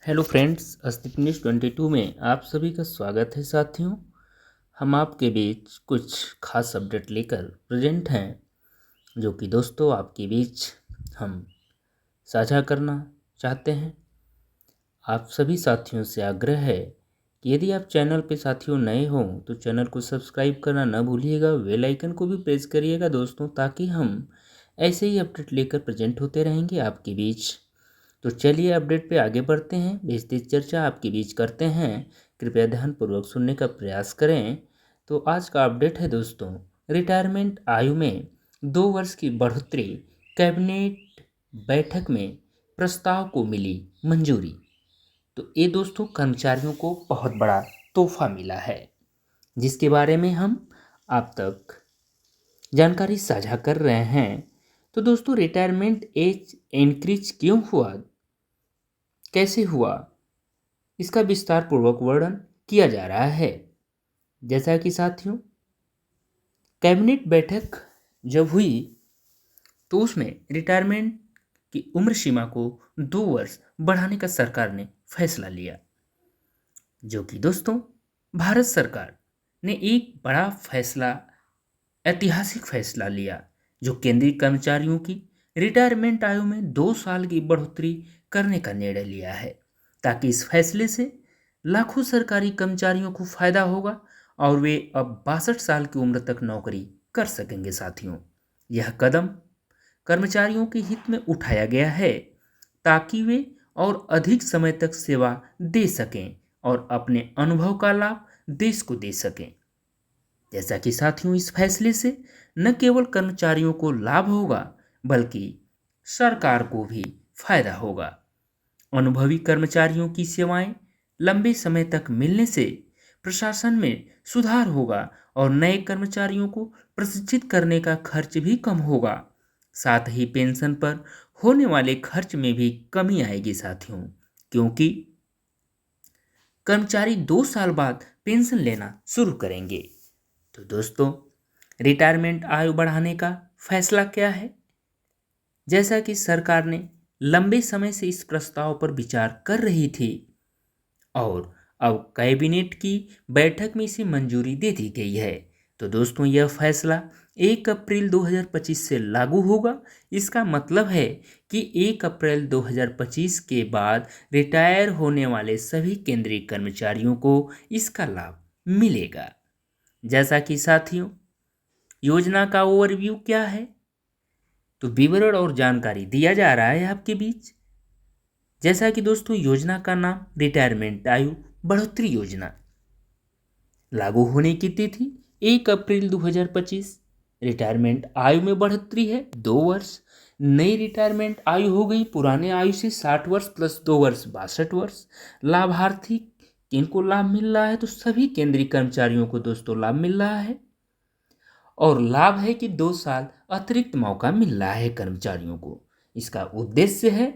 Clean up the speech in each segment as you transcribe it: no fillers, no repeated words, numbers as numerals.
Hello friends, Astik news 22 में आप सभी का स्वागत है। साथियों, हम आपके बीच कुछ खास अपडेट लेकर प्रेजेंट हैं, जो कि दोस्तों आपके बीच हम साझा करना चाहते हैं। आप सभी साथियों से आग्रह है कि यदि आप चैनल पे साथियों नए हों तो चैनल को सब्सक्राइब करना न भूलिएगा, बेल आइकन को भी प्रेस करिएगा दोस्तों, ताकि हम ऐसे ही अपडेट लेकर प्रेजेंट होते रहेंगे आपके बीच। तो चलिए अपडेट पे आगे बढ़ते हैं, विस्तृत चर्चा आपके बीच करते हैं। कृपया ध्यानपूर्वक सुनने का प्रयास करें। तो आज का अपडेट है दोस्तों, रिटायरमेंट आयु में 2 वर्ष की बढ़ोतरी, कैबिनेट बैठक में प्रस्ताव को मिली मंजूरी। तो ये दोस्तों कर्मचारियों को बहुत बड़ा तोहफा मिला है, जिसके बारे में हम आप तक जानकारी साझा कर रहे हैं। तो दोस्तों, रिटायरमेंट एज इंक्रीज क्यों हुआ, कैसे हुआ, इसका विस्तार पूर्वक वर्णन किया जा रहा है। जैसा कि साथियों, कैबिनेट बैठक जब हुई तो उसमें रिटायरमेंट की उम्र सीमा को 2 वर्ष बढ़ाने का सरकार ने फैसला लिया, जो कि दोस्तों भारत सरकार ने एक बड़ा फैसला, ऐतिहासिक फैसला लिया, जो केंद्रीय कर्मचारियों की रिटायरमेंट आयु में 2 साल की बढ़ोतरी करने का निर्णय लिया है, ताकि इस फैसले से लाखों सरकारी कर्मचारियों को फायदा होगा और वे अब 62 साल की उम्र तक नौकरी कर सकेंगे। साथियों, यह कदम कर्मचारियों के हित में उठाया गया है, ताकि वे और अधिक समय तक सेवा दे सकें और अपने अनुभव का लाभ देश को दे सकें। जैसा कि साथियों, इस फैसले से न केवल कर्मचारियों को लाभ होगा, बल्कि सरकार को भी फायदा होगा। अनुभवी कर्मचारियों की सेवाएं लंबे समय तक मिलने से प्रशासन में सुधार होगा और नए कर्मचारियों को प्रशिक्षित करने का खर्च भी कम होगा। साथ ही पेंशन पर होने वाले खर्च में भी कमी आएगी साथियों, क्योंकि कर्मचारी 2 साल बाद पेंशन लेना शुरू करेंगे। तो दोस्तों, रिटायरमेंट आयु बढ़ाने का फैसला क्या है? जैसा कि सरकार ने लंबे समय से इस प्रस्ताव पर विचार कर रही थी और अब कैबिनेट की बैठक में इसे मंजूरी दे दी गई है। तो दोस्तों, यह फैसला 1 अप्रैल 2025 से लागू होगा। इसका मतलब है कि 1 अप्रैल 2025 के बाद रिटायर होने वाले सभी केंद्रीय कर्मचारियों को इसका लाभ मिलेगा। जैसा कि साथियों, योजना का ओवरव्यू क्या है, तो विवरण और जानकारी दिया जा रहा है आपके बीच। जैसा कि दोस्तों, योजना का नाम रिटायरमेंट आयु बढ़ोतरी योजना, लागू होने की तिथि 1 अप्रैल 2025। रिटायरमेंट आयु में बढ़ोतरी है 2 वर्ष। नई रिटायरमेंट आयु हो गई पुराने आयु से 60 वर्ष प्लस 2 वर्ष 62 वर्ष। लाभार्थी किनको लाभ मिल रहा है, तो सभी केंद्रीय कर्मचारियों को दोस्तों लाभ मिल रहा है, और लाभ है कि 2 साल अतिरिक्त मौका मिल रहा है कर्मचारियों को। इसका उद्देश्य है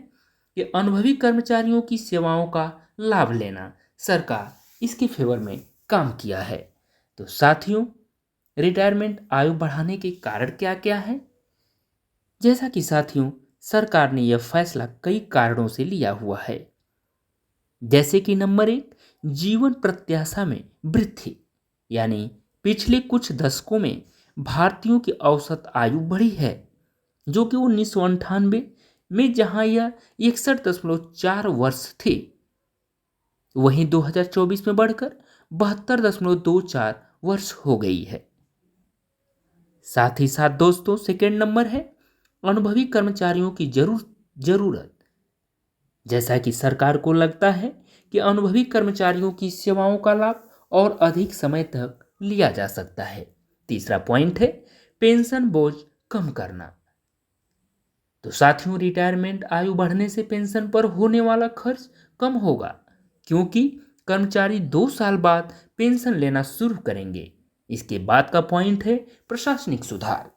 कि अनुभवी कर्मचारियों की सेवाओं का लाभ लेना। सरकार इसके फेवर में काम किया है। तो साथियों, रिटायरमेंट आयु बढ़ाने के कारण क्या क्या है? जैसा कि साथियों, सरकार ने यह फैसला कई कारणों से लिया हुआ है। जैसे कि नंबर 1, जीवन प्रत्याशा में वृद्धि, यानी पिछले कुछ दशकों में भारतीयों की औसत आयु बढ़ी है, जो कि 1998 में जहां यह 61.4 वर्ष थी, वहीं 2024 में बढ़कर 72.24 वर्ष हो गई है। साथ ही साथ दोस्तों, सेकेंड नंबर है अनुभवी कर्मचारियों की जरूरत। जैसा कि सरकार को लगता है कि अनुभवी कर्मचारियों की सेवाओं का लाभ और अधिक समय तक लिया जा सकता है। तीसरा पॉइंट है पेंशन बोझ कम करना। तो साथियों, रिटायरमेंट आयु बढ़ने से पेंशन पर होने वाला खर्च कम होगा, क्योंकि कर्मचारी 2 साल बाद पेंशन लेना शुरू करेंगे। इसके बाद का पॉइंट है प्रशासनिक सुधार।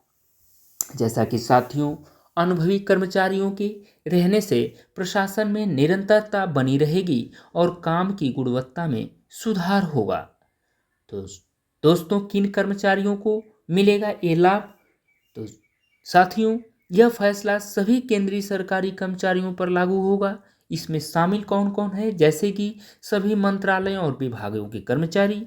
जैसा कि साथियों, अनुभवी कर्मचारियों के रहने से प्रशासन में निरंतरता बनी रहेगी और काम की गुणवत्ता में सुधार होगा। तो दोस्तों, किन कर्मचारियों को मिलेगा ये लाभ? तो साथियों, यह फैसला सभी केंद्रीय सरकारी कर्मचारियों पर लागू होगा। इसमें शामिल कौन कौन है, जैसे कि सभी मंत्रालयों और विभागों के कर्मचारी।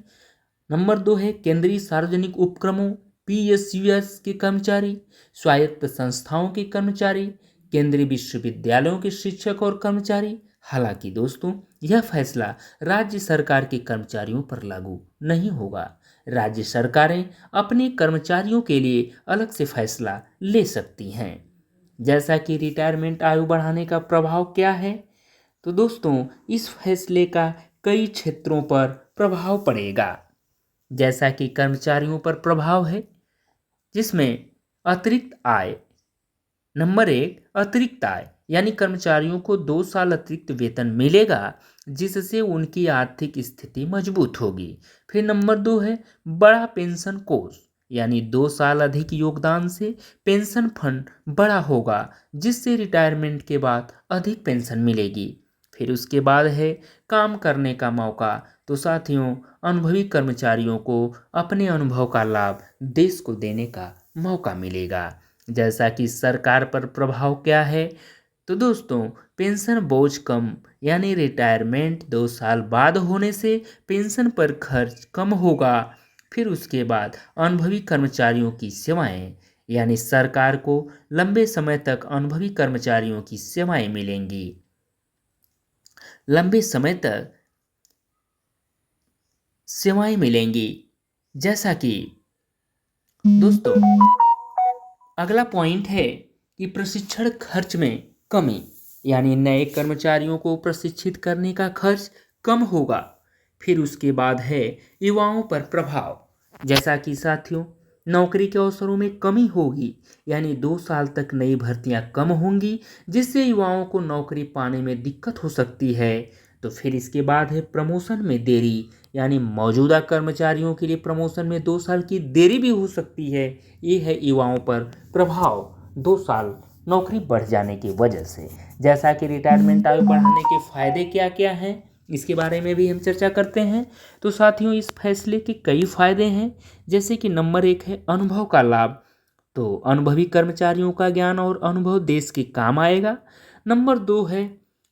नंबर 2 है केंद्रीय सार्वजनिक उपक्रमों PSUs के कर्मचारी, स्वायत्त संस्थाओं के कर्मचारी, केंद्रीय विश्वविद्यालयों के शिक्षक और कर्मचारी। हालांकि दोस्तों यह फैसला राज्य सरकार के कर्मचारियों पर लागू नहीं होगा। राज्य सरकारें अपने कर्मचारियों के लिए अलग से फैसला ले सकती हैं। जैसा कि रिटायरमेंट आयु बढ़ाने का प्रभाव क्या है, तो दोस्तों इस फैसले का कई क्षेत्रों पर प्रभाव पड़ेगा। जैसा कि कर्मचारियों पर प्रभाव है, जिसमें अतिरिक्त आय। नंबर 1 अतिरिक्त आय, यानी कर्मचारियों को 2 साल अतिरिक्त वेतन मिलेगा, जिससे उनकी आर्थिक स्थिति मजबूत होगी। फिर नंबर 2 है बड़ा पेंशन कोष, यानी 2 साल अधिक योगदान से पेंशन फंड बड़ा होगा, जिससे रिटायरमेंट के बाद अधिक पेंशन मिलेगी। फिर उसके बाद है काम करने का मौका। तो साथियों अनुभवी कर्मचारियों को अपने अनुभव का लाभ देश को देने का मौका मिलेगा। जैसा कि सरकार पर प्रभाव क्या है, तो दोस्तों पेंशन बोझ कम, यानी रिटायरमेंट 2 साल बाद होने से पेंशन पर खर्च कम होगा। फिर उसके बाद अनुभवी कर्मचारियों की सेवाएं, यानी सरकार को लंबे समय तक अनुभवी कर्मचारियों की सेवाएं मिलेंगी। लंबे समय तक सेवाएं मिलेंगी। जैसा कि दोस्तों अगला पॉइंट है कि प्रशिक्षण खर्च में कमी, यानी नए कर्मचारियों को प्रशिक्षित करने का खर्च कम होगा। फिर उसके बाद है युवाओं पर प्रभाव। जैसा कि साथियों नौकरी के अवसरों में कमी होगी, यानी 2 साल तक नई भर्तियां कम होंगी, जिससे युवाओं को नौकरी पाने में दिक्कत हो सकती है। तो फिर इसके बाद है प्रमोशन में देरी, यानी मौजूदा कर्मचारियों के लिए प्रमोशन में 2 साल की देरी भी हो सकती है। ये है युवाओं पर प्रभाव 2 साल नौकरी बढ़ जाने की वजह से। जैसा कि रिटायरमेंट आयु बढ़ाने के फायदे क्या क्या हैं, इसके बारे में भी हम चर्चा करते हैं। तो साथियों इस फैसले के कई फायदे हैं, जैसे कि नंबर 1 है अनुभव का लाभ। तो अनुभवी कर्मचारियों का ज्ञान और अनुभव देश के काम आएगा। नंबर 2 है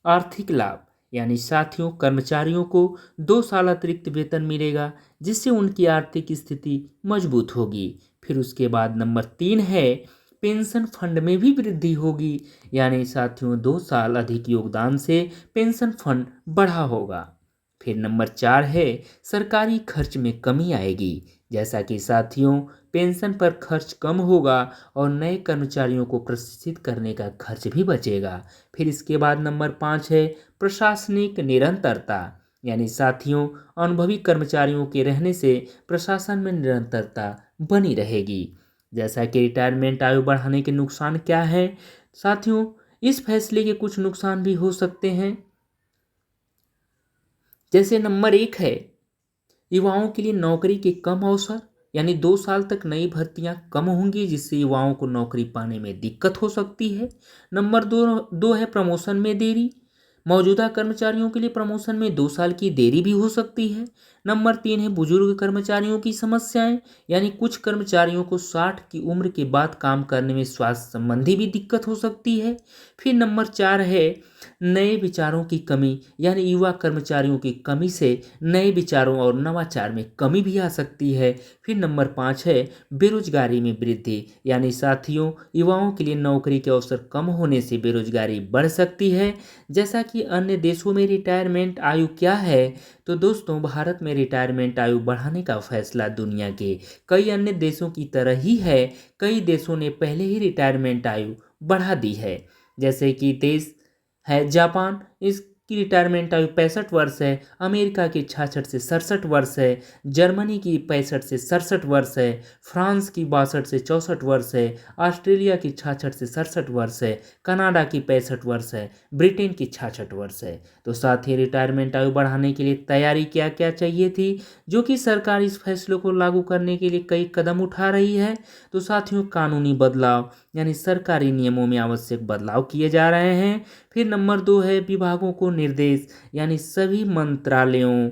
आर्थिक लाभ, यानी साथियों कर्मचारियों को 2 साल अतिरिक्त वेतन मिलेगा, जिससे उनकी आर्थिक स्थिति मजबूत होगी। फिर उसके बाद नंबर 3 है पेंशन फंड में भी वृद्धि होगी, यानी साथियों 2 साल अधिक योगदान से पेंशन फंड बढ़ा होगा। फिर नंबर 4 है सरकारी खर्च में कमी आएगी। जैसा कि साथियों पेंशन पर खर्च कम होगा और नए कर्मचारियों को प्रशिक्षित करने का खर्च भी बचेगा। फिर इसके बाद नंबर 5 है प्रशासनिक निरंतरता, यानी साथियों अनुभवी कर्मचारियों के रहने से प्रशासन में निरंतरता बनी रहेगी। जैसा कि रिटायरमेंट आयु बढ़ाने के नुकसान क्या है, साथियों इस फैसले के कुछ नुकसान भी हो सकते हैं। जैसे नंबर 1 है युवाओं के लिए नौकरी के कम अवसर, यानी 2 साल तक नई भर्तियां कम होंगी, जिससे युवाओं को नौकरी पाने में दिक्कत हो सकती है। नंबर दो है प्रमोशन में देरी, मौजूदा कर्मचारियों के लिए प्रमोशन में 2 साल की देरी भी हो सकती है। नंबर 3 है बुजुर्ग कर्मचारियों की समस्याएं, यानी कुछ कर्मचारियों को 60 की उम्र के बाद काम करने में स्वास्थ्य संबंधी भी दिक्कत हो सकती है। फिर नंबर 4 है नए विचारों की कमी, यानी युवा कर्मचारियों की कमी से नए विचारों और नवाचार में कमी भी आ सकती है। फिर नंबर 5 है बेरोजगारी में वृद्धि, यानी साथियों युवाओं के लिए नौकरी के अवसर कम होने से बेरोजगारी बढ़ सकती है। जैसा कि अन्य देशों में रिटायरमेंट आयु क्या है, तो दोस्तों भारत में रिटायरमेंट आयु बढ़ाने का फैसला दुनिया के कई अन्य देशों की तरह ही है। कई देशों ने पहले ही रिटायरमेंट आयु बढ़ा दी है, जैसे कि देश है जापान, इसकी रिटायरमेंट आयु 65 वर्ष है। अमेरिका की 66 से 67 वर्ष है। जर्मनी की 65 से 67 वर्ष है। फ्रांस की 62 से 64 वर्ष है। ऑस्ट्रेलिया की 66 से 67 वर्ष है। कनाडा की 65 वर्ष है। ब्रिटेन की 66 वर्ष है। तो साथ ही रिटायरमेंट आयु बढ़ाने के लिए तैयारी क्या क्या चाहिए थी, जो कि सरकार इस फैसले को लागू करने के लिए कई कदम उठा रही है। तो साथियों कानूनी बदलाव, यानी सरकारी नियमों में आवश्यक बदलाव किए जा रहे हैं। फिर नंबर 2 है विभागों को निर्देश, यानी सभी मंत्रालयों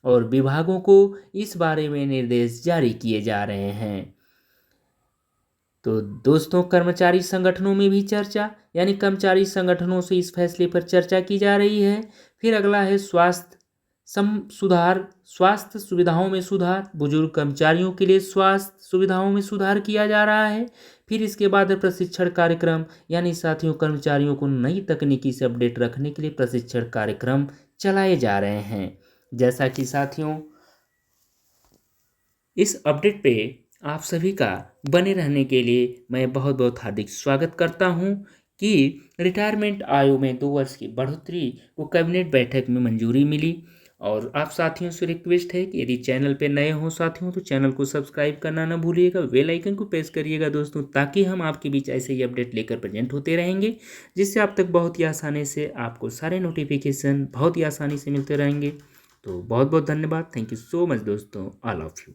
और विभागों को इस बारे में निर्देश जारी किए जा रहे हैं। तो दोस्तों, कर्मचारी संगठनों में भी चर्चा, यानी कर्मचारी संगठनों से इस फैसले पर चर्चा की जा रही है। फिर अगला है सुधार, स्वास्थ्य सुविधाओं में सुधार, बुजुर्ग कर्मचारियों के लिए स्वास्थ्य सुविधाओं में सुधार किया जा रहा है। फिर इसके बाद है प्रशिक्षण कार्यक्रम, यानी साथियों कर्मचारियों को नई तकनीकी से अपडेट रखने के लिए प्रशिक्षण कार्यक्रम चलाए जा रहे हैं। जैसा कि साथियों, इस अपडेट पे आप सभी का बने रहने के लिए मैं बहुत बहुत हार्दिक स्वागत करता हूं कि रिटायरमेंट आयु में 2 वर्ष की बढ़ोतरी को कैबिनेट बैठक में मंजूरी मिली। और आप साथियों से रिक्वेस्ट है कि यदि चैनल पे नए हो साथियों तो चैनल को सब्सक्राइब करना ना भूलिएगा, बेल आइकन को प्रेस करिएगा दोस्तों, ताकि हम आपके बीच ऐसे ही अपडेट लेकर प्रेजेंट होते रहेंगे, जिससे आप तक बहुत ही आसानी से आपको सारे नोटिफिकेशन बहुत ही आसानी से मिलते रहेंगे। तो बहुत बहुत धन्यवाद। थैंक यू सो मच दोस्तों, ऑल ऑफ यू।